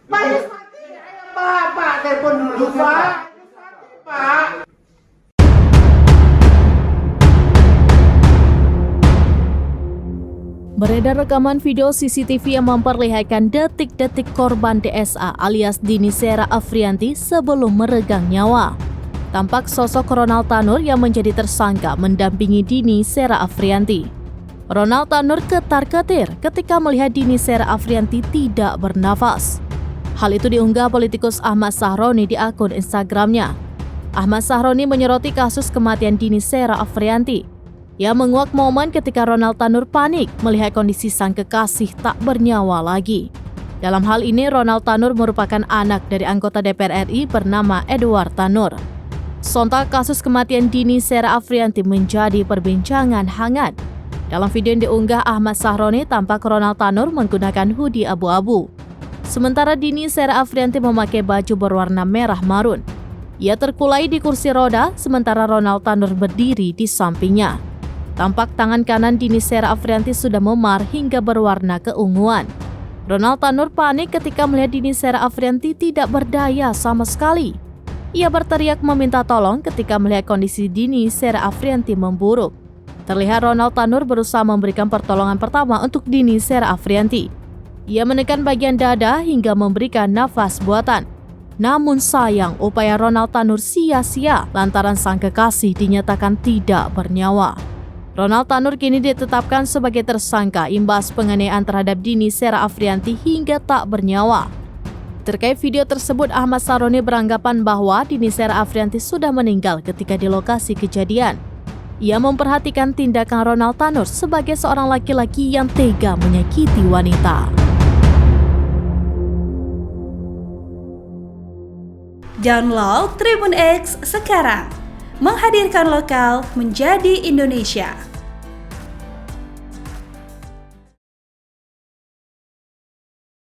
Pak, mati. Ayo, Pak, telepon dulu, Pak. Pak. Beredar rekaman video CCTV yang memperlihatkan detik-detik korban DSA alias Dini Sera Afrianti sebelum meregang nyawa. Tampak sosok Ronald Tanur yang menjadi tersangka mendampingi Dini Sera Afrianti. Ronald Tanur ketar-ketir ketika melihat Dini Sera Afrianti tidak bernafas. Hal itu diunggah politikus Ahmad Sahroni di akun Instagramnya. Ahmad Sahroni menyoroti kasus kematian Dini Sera Afrianti. Ia menguak momen ketika Ronald Tanur panik melihat kondisi sang kekasih tak bernyawa lagi. Dalam hal ini, Ronald Tanur merupakan anak dari anggota DPR RI bernama Edward Tanur. Sontak kasus kematian Dini Sera Afrianti menjadi perbincangan hangat. Dalam video yang diunggah Ahmad Sahroni, tampak Ronald Tanur menggunakan hoodie abu-abu. Sementara Dini Sera Afrianti memakai baju berwarna merah marun. Ia terkulai di kursi roda, sementara Ronald Tanur berdiri di sampingnya. Tampak tangan kanan Dini Sera Afrianti sudah memar hingga berwarna keunguan. Ronald Tanur panik ketika melihat Dini Sera Afrianti tidak berdaya sama sekali. Ia berteriak meminta tolong ketika melihat kondisi Dini Sera Afrianti memburuk. Terlihat Ronald Tanur berusaha memberikan pertolongan pertama untuk Dini Sera Afrianti. Ia menekan bagian dada hingga memberikan nafas buatan. Namun sayang, upaya Ronald Tanur sia-sia lantaran sang kekasih dinyatakan tidak bernyawa. Ronald Tanur kini ditetapkan sebagai tersangka imbas penganiayaan terhadap Dini Sera Afrianti hingga tak bernyawa. Terkait video tersebut, Ahmad Sahroni beranggapan bahwa Dini Sera Afrianti sudah meninggal ketika di lokasi kejadian. Ia memperhatikan tindakan Ronald Tanur sebagai seorang laki-laki yang tega menyakiti wanita. Download Tribun X sekarang, menghadirkan lokal menjadi Indonesia.